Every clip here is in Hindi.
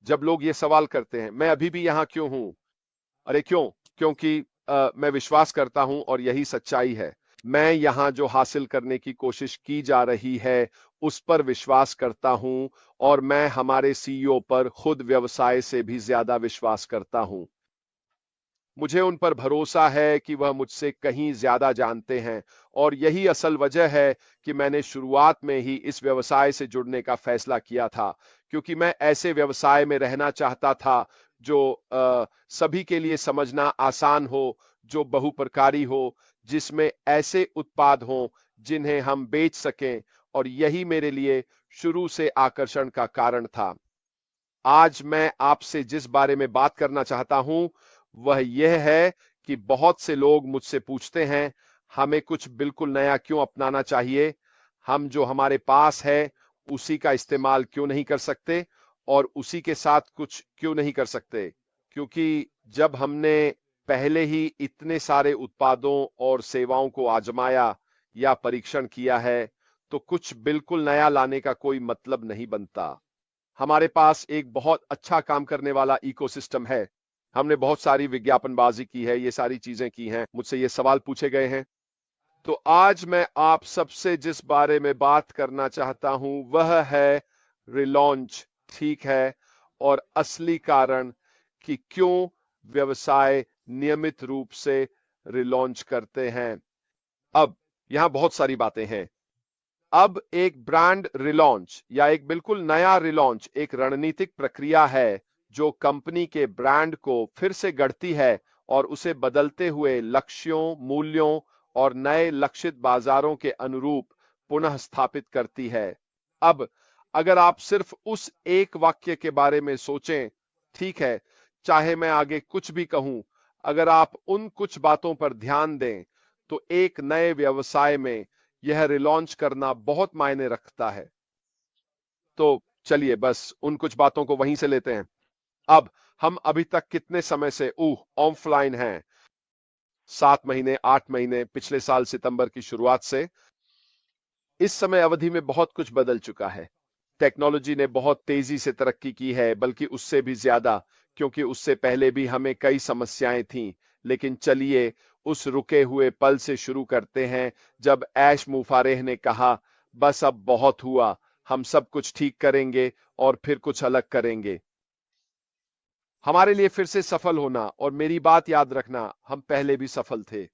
जब लोग ये सवाल करते हैं, मैं अभी भी यहां क्यों हूं? अरे क्यों? क्योंकि मैं विश्वास करता हूं और यही सच्चाई है। मैं यहां जो हासिल करने की कोशिश की जा रही है, उस पर विश्वास करता हूं और मैं हमारे सीईओ पर खुद व्यवसाय से भी ज्यादा विश्वास करता हूं। मुझे उन पर भरोसा है कि वह मुझसे कहीं ज्यादा जानते हैं और यही असल वजह है कि मैंने शुरुआत में ही इस व्यवसाय से जुड़ने का फैसला किया था, क्योंकि मैं ऐसे व्यवसाय में रहना चाहता था जो सभी के लिए समझना आसान हो, जो बहुप्रकारी हो, जिसमें ऐसे उत्पाद हों जिन्हें हम बेच सकें, और यही मेरे लिए शुरू से आकर्षण का कारण था। आज मैं आपसे जिस बारे में बात करना चाहता हूं वह यह है कि बहुत से लोग मुझसे पूछते हैं, हमें कुछ बिल्कुल नया क्यों अपनाना चाहिए? हम जो हमारे पास है उसी का इस्तेमाल क्यों नहीं कर सकते और उसी के साथ कुछ क्यों नहीं कर सकते? क्योंकि जब हमने पहले ही इतने सारे उत्पादों और सेवाओं को आजमाया या परीक्षण किया है, तो कुछ बिल्कुल नया लाने का कोई मतलब नहीं बनता। हमारे पास एक बहुत अच्छा काम करने वाला इकोसिस्टम है। हमने बहुत सारी विज्ञापनबाजी की है, ये सारी चीजें की हैं, मुझसे ये सवाल पूछे गए हैं। तो आज मैं आप सबसे जिस बारे में बात करना चाहता हूं वह है रिलॉन्च। ठीक है? और असली कारण कि क्यों व्यवसाय नियमित रूप से रिलॉन्च करते हैं। अब यहां बहुत सारी बातें हैं। अब एक ब्रांड रिलॉन्च या एक बिल्कुल नया रिलॉन्च एक रणनीतिक प्रक्रिया है जो कंपनी के ब्रांड को फिर से गढ़ती है और उसे बदलते हुए लक्ष्यों, मूल्यों और नए लक्षित बाजारों के अनुरूप पुनः स्थापित करती है। अब अगर आप सिर्फ उस एक वाक्य के बारे में सोचें, ठीक है, चाहे मैं आगे कुछ भी कहूं, अगर आप उन कुछ बातों पर ध्यान दें, तो एक नए व्यवसाय में यह रिलॉन्च करना बहुत मायने रखता है। तो चलिए बस उन कुछ बातों को वहीं से लेते हैं। अब हम अभी तक कितने समय से ऑफलाइन हैं? 7 महीने, 8 महीने, पिछले साल सितंबर की शुरुआत से इस समय अवधि में बहुत कुछ बदल चुका है। टेक्नोलॉजी ने बहुत तेजी से तरक्की की है, बल्कि उससे भी ज्यादा, क्योंकि उससे पहले भी हमें कई समस्याएं थीं। लेकिन चलिए उस रुके हुए पल से शुरू करते हैं जब ऐश मुफारेह ने कहा, बस अब बहुत हुआ, हम सब कुछ ठीक करेंगे और फिर कुछ अलग करेंगे। हमारे लिए फिर से सफल होना, और मेरी बात याद रखना, हम पहले भी सफल थे।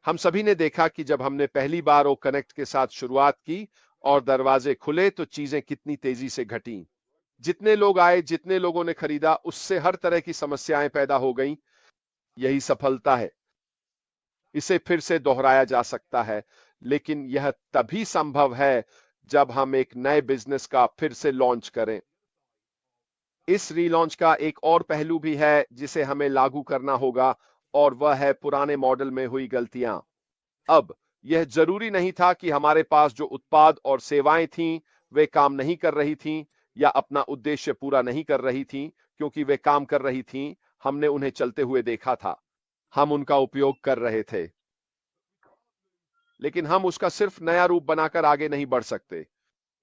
हम सभी ने देखा कि जब हमने पहली बार ओ कनेक्ट के साथ शुरुआत की और दरवाजे खुले तो चीजें कितनी तेजी से घटी। जितने लोग आए, जितने लोगों ने खरीदा, उससे हर तरह की समस्याएं पैदा हो गईं। यही सफलता है। इसे फिर से दोहराया जा सकता है, लेकिन यह तभी संभव है जब हम एक नए बिजनेस का फिर से लॉन्च करें। इस रीलॉन्च का एक और पहलू भी है जिसे हमें लागू करना होगा, और वह है पुराने मॉडल में हुई गलतियां। अब यह जरूरी नहीं था कि हमारे पास जो उत्पाद और सेवाएं थीं वे काम नहीं कर रही थीं या अपना उद्देश्य पूरा नहीं कर रही थीं, क्योंकि वे काम कर रही थीं। हमने उन्हें चलते हुए देखा था, हम उनका उपयोग कर रहे थे, लेकिन हम उसका सिर्फ नया रूप बनाकर आगे नहीं बढ़ सकते।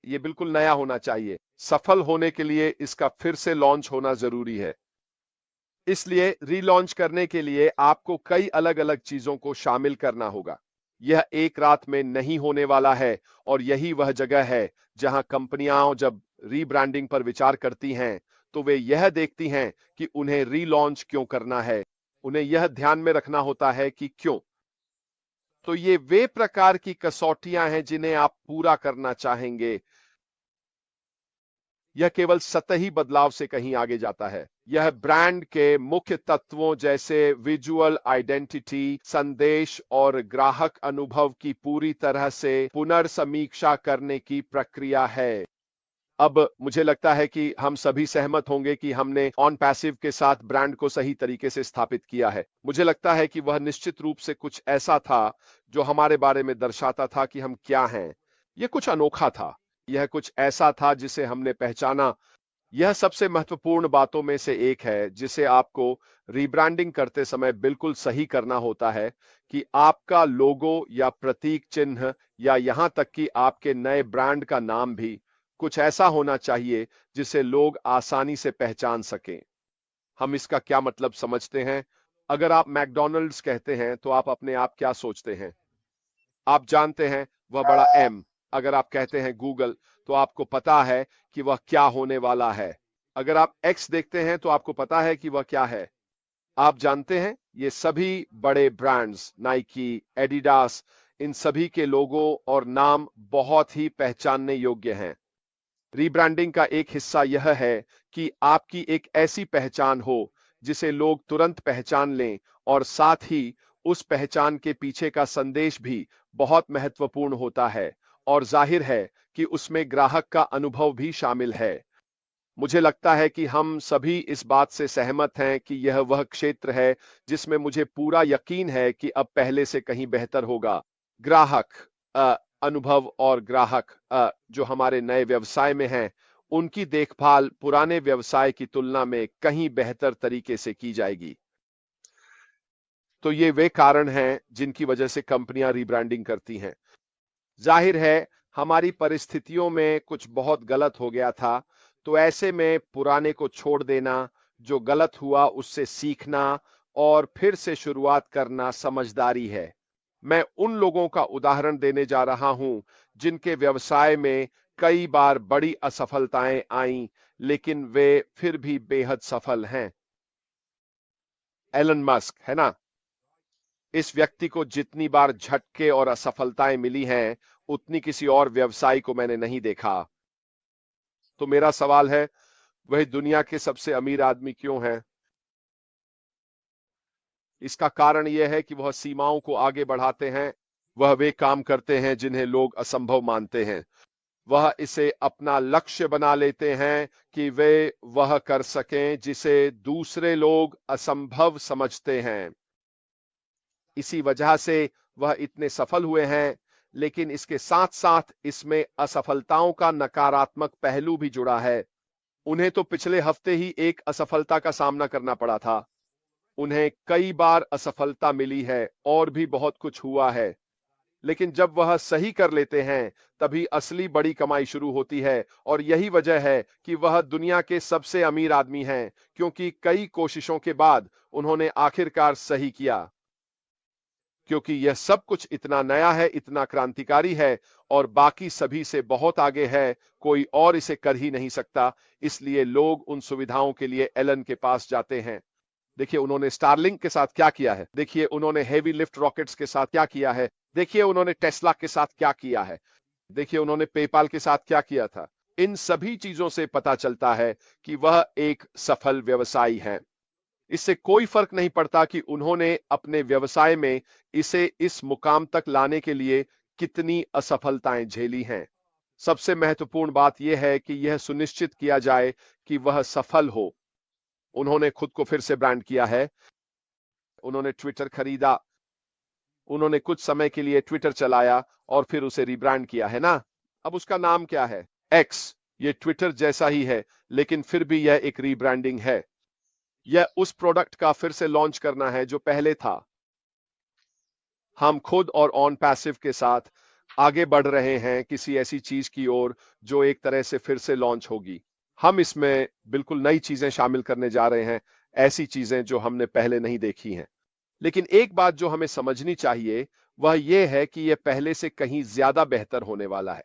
यह बिल्कुल नया होना चाहिए। सफल होने के लिए इसका फिर से लॉन्च होना जरूरी है। इसलिए रीलॉन्च करने के लिए आपको कई अलग अलग चीजों को शामिल करना होगा। यह एक रात में नहीं होने वाला है, और यही वह जगह है जहां कंपनियां जब रीब्रांडिंग पर विचार करती हैं तो वे यह देखती हैं कि उन्हें रीलॉन्च क्यों करना है। उन्हें यह ध्यान में रखना होता है कि क्यों। तो ये वे प्रकार की कसौटियां हैं जिन्हें आप पूरा करना चाहेंगे। यह केवल सतही बदलाव से कहीं आगे जाता है। यह ब्रांड के मुख्य तत्वों जैसे विजुअल आइडेंटिटी, संदेश और ग्राहक अनुभव की पूरी तरह से पुनर्समीक्षा करने की प्रक्रिया है। अब मुझे लगता है कि हम सभी सहमत होंगे कि हमने ऑन पैसिव के साथ ब्रांड को सही तरीके से स्थापित किया है। मुझे लगता है कि वह निश्चित रूप से कुछ ऐसा था जो हमारे बारे में दर्शाता था कि हम क्या हैं। यह कुछ अनोखा था। यह कुछ ऐसा था जिसे हमने पहचाना। यह सबसे महत्वपूर्ण बातों में से एक है जिसे आपको रीब्रांडिंग करते समय बिल्कुल सही करना होता है, कि आपका लोगो या प्रतीक चिन्ह या यहां तक कि आपके नए ब्रांड का नाम भी कुछ ऐसा होना चाहिए जिसे लोग आसानी से पहचान सकें। हम इसका क्या मतलब समझते हैं? अगर आप मैकडॉनल्ड्स कहते हैं तो आप अपने आप क्या सोचते हैं? आप जानते हैं वह बड़ा एम। अगर आप कहते हैं गूगल तो आपको पता है कि वह क्या होने वाला है। अगर आप एक्स देखते हैं तो आपको पता है कि वह क्या है। आप जानते हैं ये सभी बड़े ब्रांड्स नाइकी, एडिडास, इन सभी के लोगो और नाम बहुत ही पहचानने योग्य हैं। रीब्रांडिंग का एक हिस्सा यह है कि आपकी एक ऐसी पहचान हो जिसे लोग तुरंत पहचान लें और साथ ही उस पहचान के पीछे का संदेश भी बहुत महत्वपूर्ण होता है और जाहिर है कि उसमें ग्राहक का अनुभव भी शामिल है। मुझे लगता है कि हम सभी इस बात से सहमत हैं कि यह वह क्षेत्र है जिसमें मुझे पूरा यकीन है कि अब पहले से कहीं बेहतर होगा। ग्राहक अनुभव और ग्राहक जो हमारे नए व्यवसाय में हैं, उनकी देखभाल पुराने व्यवसाय की तुलना में कहीं बेहतर तरीके से की जाएगी। तो ये वे कारण हैं जिनकी वजह से कंपनियां रीब्रांडिंग करती हैं। जाहिर है हमारी परिस्थितियों में कुछ बहुत गलत हो गया था, तो ऐसे में पुराने को छोड़ देना, जो गलत हुआ उससे सीखना और फिर से शुरुआत करना समझदारी है। मैं उन लोगों का उदाहरण देने जा रहा हूं जिनके व्यवसाय में कई बार बड़ी असफलताएं आईं, लेकिन वे फिर भी बेहद सफल हैं। एलन मस्क, है ना? इस व्यक्ति को जितनी बार झटके और असफलताएं मिली हैं, उतनी किसी और व्यवसायी को मैंने नहीं देखा। तो मेरा सवाल है, वह दुनिया के सबसे अमीर आदमी क्यों है? इसका कारण यह है कि वह सीमाओं को आगे बढ़ाते हैं। वह वे काम करते हैं जिन्हें लोग असंभव मानते हैं। वह इसे अपना लक्ष्य बना लेते हैं कि वे वह कर सकें जिसे दूसरे लोग असंभव समझते हैं। इसी वजह से वह इतने सफल हुए हैं, लेकिन इसके साथ साथ इसमें असफलताओं का नकारात्मक पहलू भी जुड़ा है। उन्हें तो पिछले हफ्ते ही एक असफलता का सामना करना पड़ा था। उन्हें कई बार असफलता मिली है और भी बहुत कुछ हुआ है, लेकिन जब वह सही कर लेते हैं तभी असली बड़ी कमाई शुरू होती है। और यही वजह है कि वह दुनिया के सबसे अमीर आदमी हैं, क्योंकि कई कोशिशों के बाद उन्होंने आखिरकार सही किया। क्योंकि यह सब कुछ इतना नया है, इतना क्रांतिकारी है और बाकी सभी से बहुत आगे है, कोई और इसे कर ही नहीं सकता। इसलिए लोग उन सुविधाओं के लिए एलन के पास जाते हैं। देखिए उन्होंने स्टारलिंक के साथ क्या किया है, देखिए उन्होंने हेवी लिफ्ट रॉकेट्स के साथ क्या किया है, देखिए उन्होंने टेस्ला के साथ क्या किया है, देखिए उन्होंने पेपाल के साथ क्या किया था। इन सभी चीजों से पता चलता है कि वह एक सफल व्यवसायी है। इससे कोई फर्क नहीं पड़ता कि उन्होंने अपने व्यवसाय में इसे इस मुकाम तक लाने के लिए कितनी असफलताएं झेली हैं। सबसे महत्वपूर्ण बात यह है कि यह सुनिश्चित किया जाए कि वह सफल हो। उन्होंने खुद को फिर से ब्रांड किया है। उन्होंने ट्विटर खरीदा, उन्होंने कुछ समय के लिए ट्विटर चलाया और फिर उसे रिब्रांड किया, है ना? अब उसका नाम क्या है? एक्स। ये ट्विटर जैसा ही है, लेकिन फिर भी यह एक रीब्रांडिंग है। यह उस प्रोडक्ट का फिर से लॉन्च करना है जो पहले था। हम खुद और ऑन पैसिव के साथ आगे बढ़ रहे हैं किसी ऐसी चीज की ओर जो एक तरह से फिर से लॉन्च होगी। हम इसमें बिल्कुल नई चीजें शामिल करने जा रहे हैं, ऐसी चीजें जो हमने पहले नहीं देखी हैं। लेकिन एक बात जो हमें समझनी चाहिए वह यह है कि यह पहले से कहीं ज्यादा बेहतर होने वाला है।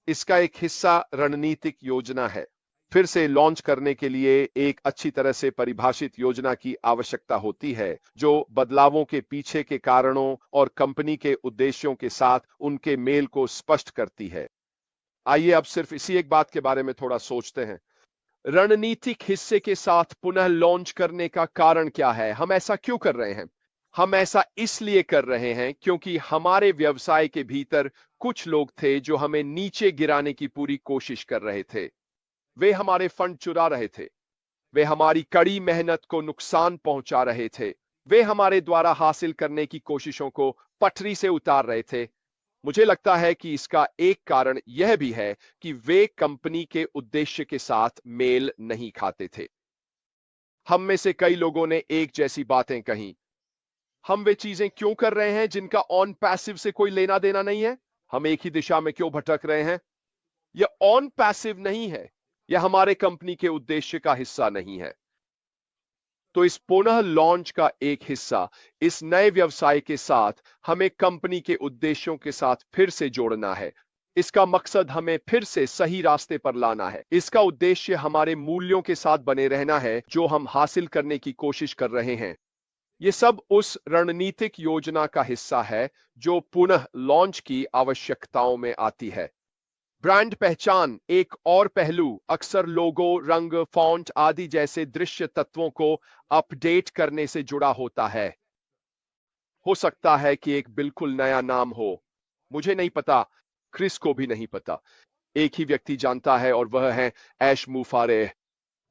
इसका एक हिस्सा रणनीतिक योजना है। फिर से लॉन्च करने के लिए एक अच्छी तरह से परिभाषित योजना की आवश्यकता होती है, जो बदलावों के पीछे के कारणों और कंपनी के उद्देश्यों के साथ उनके मेल को स्पष्ट करती है। आइए अब सिर्फ इसी एक बात के बारे में थोड़ा सोचते हैं। रणनीतिक हिस्से के साथ पुनः लॉन्च करने का कारण क्या है? हम ऐसा क्यों कर रहे हैं? हम ऐसा इसलिए कर रहे हैं क्योंकि हमारे व्यवसाय के भीतर कुछ लोग थे जो हमें नीचे गिराने की पूरी कोशिश कर रहे थे। वे हमारे फंड चुरा रहे थे। वे हमारी कड़ी मेहनत को नुकसान पहुंचा रहे थे। वे हमारे द्वारा हासिल करने की कोशिशों को पटरी से उतार रहे थे। मुझे लगता है कि इसका एक कारण यह भी है कि वे कंपनी के उद्देश्य के साथ मेल नहीं खाते थे। हम में से कई लोगों ने एक जैसी बातें कही। हम वे चीजें क्यों कर रहे हैं जिनका ऑन पैसिव से कोई लेना देना नहीं है? हम एक ही दिशा में क्यों भटक रहे हैं? यह ऑन पैसिव नहीं है, यह हमारे कंपनी के उद्देश्य का हिस्सा नहीं है। तो इस पुनः लॉन्च का एक हिस्सा, इस नए व्यवसाय के साथ हमें कंपनी के उद्देश्यों के साथ फिर से जोड़ना है। इसका मकसद हमें फिर से सही रास्ते पर लाना है। इसका उद्देश्य हमारे मूल्यों के साथ बने रहना है जो हम हासिल करने की कोशिश कर रहे हैं। ये सब उस रणनीतिक योजना का हिस्सा है जो पुनः लॉन्च की आवश्यकताओं में आती है। ब्रांड पहचान एक और पहलू अक्सर लोगो, रंग, फॉन्ट आदि जैसे दृश्य तत्वों को अपडेट करने से जुड़ा होता है। हो सकता है कि एक बिल्कुल नया नाम हो, मुझे नहीं पता, क्रिस को भी नहीं पता। एक ही व्यक्ति जानता है और वह है ऐश मुफारे।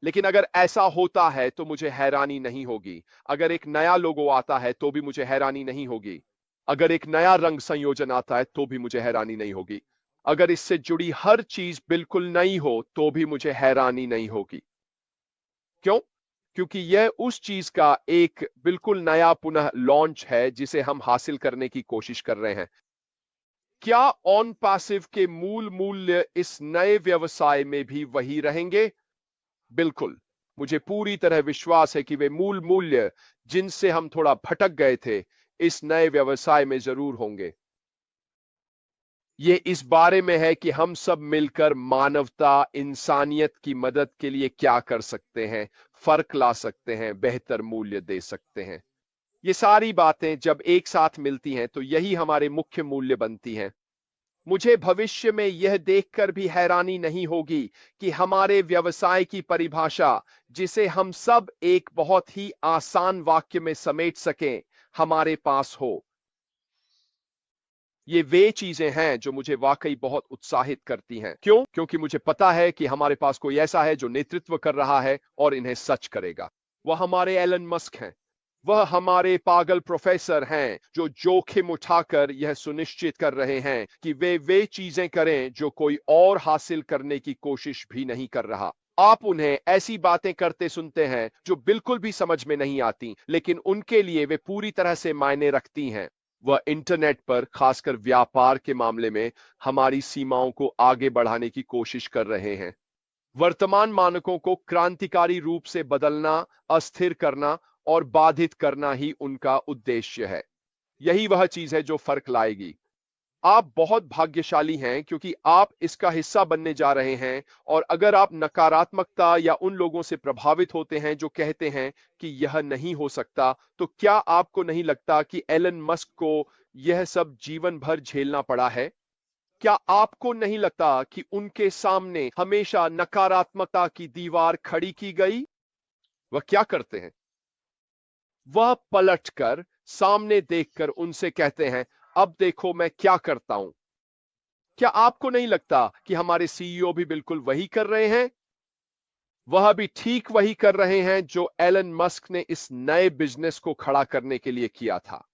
लेकिन अगर ऐसा होता है तो मुझे हैरानी नहीं होगी। अगर एक नया लोगो आता है तो भी मुझे हैरानी नहीं होगी। अगर एक नया रंग संयोजन आता है तो भी मुझे हैरानी नहीं होगी। अगर इससे जुड़ी हर चीज बिल्कुल नई हो तो भी मुझे हैरानी नहीं होगी। क्यों? क्योंकि यह उस चीज का एक बिल्कुल नया पुनः लॉन्च है जिसे हम हासिल करने की कोशिश कर रहे हैं। क्या ऑन पैसिव के मूल मूल्य इस नए व्यवसाय में भी वही रहेंगे? बिल्कुल। मुझे पूरी तरह विश्वास है कि वे मूल मूल्य जिनसे हम थोड़ा भटक गए थे, इस नए व्यवसाय में जरूर होंगे। ये इस बारे में है कि हम सब मिलकर मानवता, इंसानियत की मदद के लिए क्या कर सकते हैं, फर्क ला सकते हैं, बेहतर मूल्य दे सकते हैं। ये सारी बातें जब एक साथ मिलती हैं तो यही हमारे मुख्य मूल्य बनती हैं। मुझे भविष्य में यह देखकर भी हैरानी नहीं होगी कि हमारे व्यवसाय की परिभाषा, जिसे हम सब एक बहुत ही आसान वाक्य में समेट सकें, हमारे पास हो। ये वे चीजें हैं जो मुझे वाकई बहुत उत्साहित करती हैं। क्यों? क्योंकि मुझे पता है कि हमारे पास कोई ऐसा है जो नेतृत्व कर रहा है और इन्हें सच करेगा। वह हमारे एलन मस्क हैं। वह हमारे पागल प्रोफेसर हैं जो जोखिम उठाकर यह सुनिश्चित कर रहे हैं कि वे चीजें करें जो कोई और हासिल करने की कोशिश भी नहीं कर रहा। आप उन्हें ऐसी बातें करते सुनते हैं जो बिल्कुल भी समझ में नहीं आती, लेकिन उनके लिए वे पूरी तरह से मायने रखती हैं। वह इंटरनेट पर, खासकर व्यापार के मामले में, हमारी सीमाओं को आगे बढ़ाने की कोशिश कर रहे हैं। वर्तमान मानकों को क्रांतिकारी रूप से बदलना, अस्थिर करना और बाधित करना ही उनका उद्देश्य है। यही वह चीज है जो फर्क लाएगी। आप बहुत भाग्यशाली हैं क्योंकि आप इसका हिस्सा बनने जा रहे हैं। और अगर आप नकारात्मकता या उन लोगों से प्रभावित होते हैं जो कहते हैं कि यह नहीं हो सकता, तो क्या आपको नहीं लगता कि एलन मस्क को यह सब जीवन भर झेलना पड़ा है? क्या आपको नहीं लगता कि उनके सामने हमेशा नकारात्मकता की दीवार खड़ी की गई? वह क्या करते हैं? वह पलटकर सामने देखकर उनसे कहते हैं, अब देखो मैं क्या करता हूं। क्या आपको नहीं लगता कि हमारे सीईओ भी बिल्कुल वही कर रहे हैं? वह भी ठीक वही कर रहे हैं जो एलन मस्क ने इस नए बिजनेस को खड़ा करने के लिए किया था।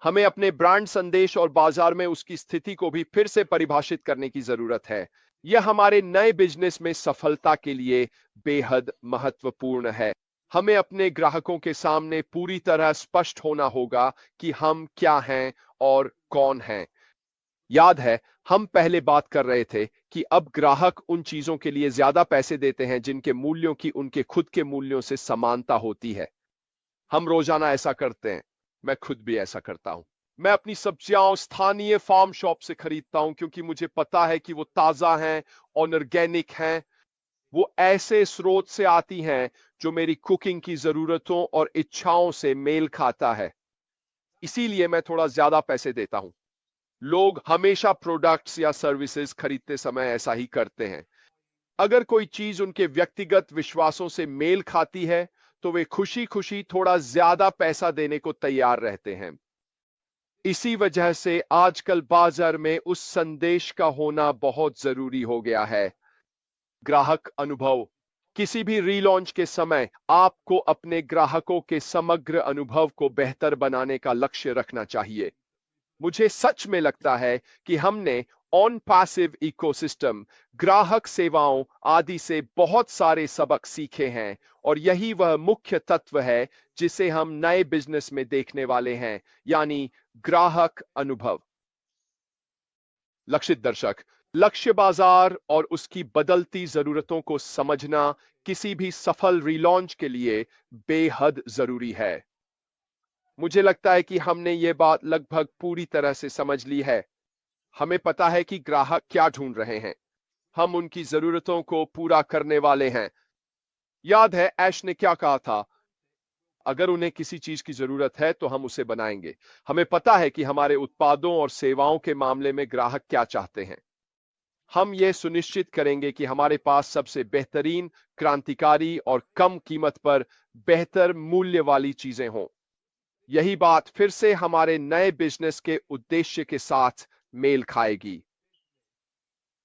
हमें अपने ब्रांड संदेश और बाजार में उसकी स्थिति को भी फिर से परिभाषित करने की जरूरत है। यह हमारे नए बिजनेस में सफलता के लिए बेहद महत्वपूर्ण है। हमें अपने ग्राहकों के सामने पूरी तरह स्पष्ट होना होगा कि हम क्या हैं और कौन हैं। याद है, हम पहले बात कर रहे थे कि अब ग्राहक उन चीजों के लिए ज्यादा पैसे देते हैं जिनके मूल्यों की उनके खुद के मूल्यों से समानता होती है। हम रोजाना ऐसा करते हैं। मैं खुद भी ऐसा करता हूं। मैं अपनी सब्जियां स्थानीय फार्म शॉप से खरीदता हूं क्योंकि मुझे पता है कि वो ताजा हैं, ऑर्गेनिक हैं। वो ऐसे स्रोत से आती हैं जो मेरी कुकिंग की जरूरतों और इच्छाओं से मेल खाता है। इसीलिए मैं थोड़ा ज्यादा पैसे देता हूं। लोग हमेशा प्रोडक्ट्स या सर्विसेज खरीदते समय ऐसा ही करते हैं। अगर कोई चीज उनके व्यक्तिगत विश्वासों से मेल खाती है तो वे खुशी खुशी थोड़ा ज्यादा पैसा देने को तैयार रहते हैं। इसी वजह से आजकल बाजार में उस संदेश का होना बहुत जरूरी हो गया है। ग्राहक अनुभव। किसी भी रीलॉन्च के समय आपको अपने ग्राहकों के समग्र अनुभव को बेहतर बनाने का लक्ष्य रखना चाहिए। मुझे सच में लगता है कि हमने ऑन पैसिव इकोसिस्टम, ग्राहक सेवाओं आदि से बहुत सारे सबक सीखे हैं और यही वह मुख्य तत्व है जिसे हम नए बिजनेस में देखने वाले हैं, यानी ग्राहक अनुभव। लक्षित दर्शक, लक्ष्य बाजार और उसकी बदलती जरूरतों को समझना किसी भी सफल रीलॉन्च के लिए बेहद जरूरी है। मुझे लगता है कि हमने ये बात लगभग पूरी तरह से समझ ली है। हमें पता है कि ग्राहक क्या ढूंढ रहे हैं। हम उनकी जरूरतों को पूरा करने वाले हैं। याद है ऐश ने क्या कहा था? अगर उन्हें किसी चीज की जरूरत है तो हम उसे बनाएंगे। हमें पता है कि हमारे उत्पादों और सेवाओं के मामले में ग्राहक क्या चाहते हैं। हम ये सुनिश्चित करेंगे कि हमारे पास सबसे बेहतरीन, क्रांतिकारी और कम कीमत पर बेहतर मूल्य वाली चीजें हों। यही बात फिर से हमारे नए बिजनेस के उद्देश्य के साथ मेल खाएगी।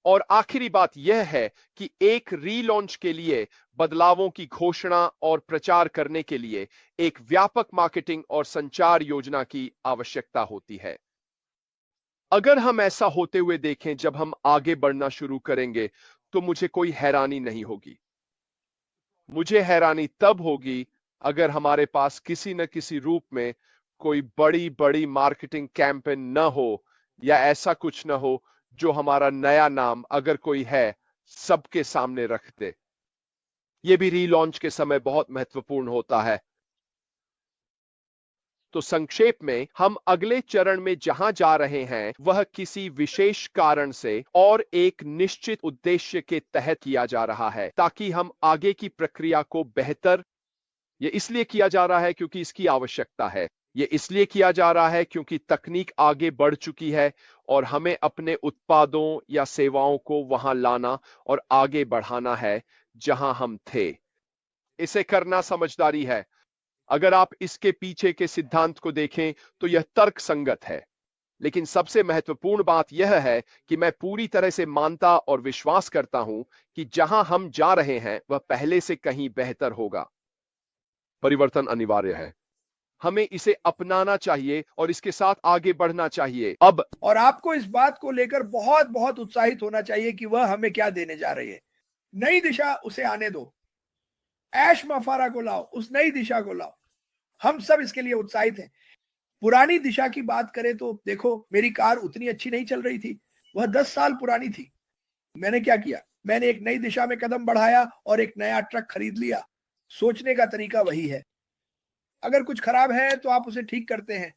और आखिरी बात यह है कि एक रीलॉन्च के लिए बदलावों की घोषणा और प्रचार करने के लिए एक व्यापक मार्केटिंग और संचार योजना की आवश्यकता होती है। अगर हम ऐसा होते हुए देखें जब हम आगे बढ़ना शुरू करेंगे तो मुझे कोई हैरानी नहीं होगी। मुझे हैरानी तब होगी अगर हमारे पास किसी न किसी रूप में कोई बड़ी बड़ी मार्केटिंग कैंपेन न हो या ऐसा कुछ न हो जो हमारा नया नाम, अगर कोई है, सबके सामने रख दे। यह भी रीलॉन्च के समय बहुत महत्वपूर्ण होता है। तो संक्षेप में, हम अगले चरण में जहां जा रहे हैं वह किसी विशेष कारण से और एक निश्चित उद्देश्य के तहत किया जा रहा है ताकि हम आगे की प्रक्रिया को बेहतर, यह इसलिए किया जा रहा है क्योंकि इसकी आवश्यकता है। यह इसलिए किया जा रहा है क्योंकि तकनीक आगे बढ़ चुकी है और हमें अपने उत्पादों या सेवाओं को वहां लाना और आगे बढ़ाना है जहां हम थे। इसे करना समझदारी है। अगर आप इसके पीछे के सिद्धांत को देखें तो यह तर्क संगत है। लेकिन सबसे महत्वपूर्ण बात यह है कि मैं पूरी तरह से मानता और विश्वास करता हूं कि जहां हम जा रहे हैं वह पहले से कहीं बेहतर होगा। परिवर्तन अनिवार्य है। हमें इसे अपनाना चाहिए और इसके साथ आगे बढ़ना चाहिए। अब और आपको इस बात को लेकर बहुत बहुत उत्साहित होना चाहिए कि वह हमें क्या देने जा रही है। नई दिशा उसे आने दो। ऐश माफारा को लाओ, उस नई दिशा को लाओ। हम सब इसके लिए उत्साहित हैं। पुरानी दिशा की बात करें तो देखो, मेरी कार उतनी अच्छी नहीं चल रही थी, वह 10 साल पुरानी थी। मैंने क्या किया? मैंने एक नई दिशा में कदम बढ़ाया और एक नया ट्रक खरीद लिया। सोचने का तरीका वही है। अगर कुछ खराब है तो आप उसे ठीक करते हैं।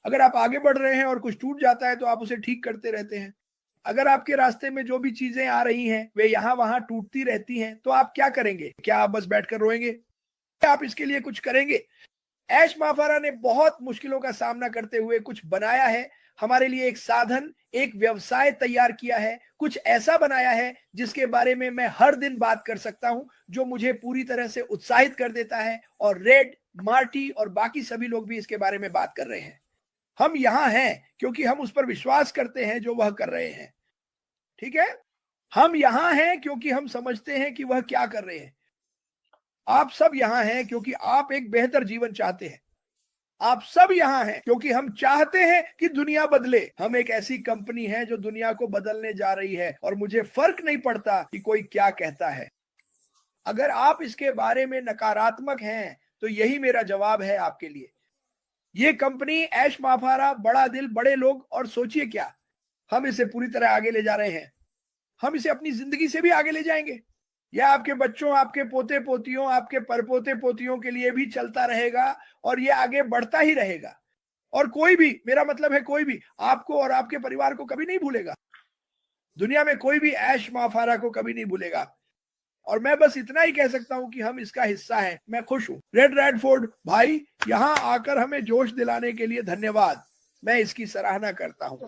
अगर आप आगे बढ़ रहे हैं और कुछ टूट जाता है तो आप उसे ठीक करते रहते हैं। अगर आपके रास्ते में जो भी चीजें आ रही हैं वे यहाँ वहां टूटती रहती हैं तो आप क्या करेंगे? क्या आप बस बैठकर रोएंगे? क्या आप इसके लिए कुछ करेंगे? ऐश माफारा ने बहुत मुश्किलों का सामना करते हुए कुछ बनाया है। हमारे लिए एक साधन, एक व्यवसाय तैयार किया है। कुछ ऐसा बनाया है जिसके बारे में मैं हर दिन बात कर सकता हूं, जो मुझे पूरी तरह से उत्साहित कर देता है। और रेड, मार्टी और बाकी सभी लोग भी इसके बारे में बात कर रहे हैं। हम यहां हैं क्योंकि हम उस पर विश्वास करते हैं जो वह कर रहे हैं। ठीक है? हम यहां हैं क्योंकि हम समझते हैं कि वह क्या कर रहे हैं। आप सब यहां हैं क्योंकि आप एक बेहतर जीवन चाहते हैं। आप सब यहां हैं क्योंकि हम चाहते हैं कि दुनिया बदले। हम एक ऐसी कंपनी है जो दुनिया को बदलने जा रही है और मुझे फर्क नहीं पड़ता कि कोई क्या कहता है। अगर आप इसके बारे में नकारात्मक हैं तो यही मेरा जवाब है आपके लिए। ये कंपनी ऐश माफारा, बड़ा दिल, बड़े लोग, और सोचिए क्या, हम इसे पूरी तरह आगे ले जा रहे हैं। हम इसे अपनी जिंदगी से भी आगे ले जाएंगे। यह आपके बच्चों, आपके पोते पोतियों, आपके परपोते पोतियों के लिए भी चलता रहेगा और यह आगे बढ़ता ही रहेगा। और कोई भी, मेरा मतलब है कोई भी, आपको और आपके परिवार को कभी नहीं भूलेगा। दुनिया में कोई भी ऐश माफारा को कभी नहीं भूलेगा। और मैं बस इतना ही कह सकता हूं कि हम इसका हिस्सा हैं। मैं खुश हूं। रेड रैडफोर्ड भाई, यहां आकर हमें जोश दिलाने के लिए धन्यवाद। मैं इसकी सराहना करता हूं।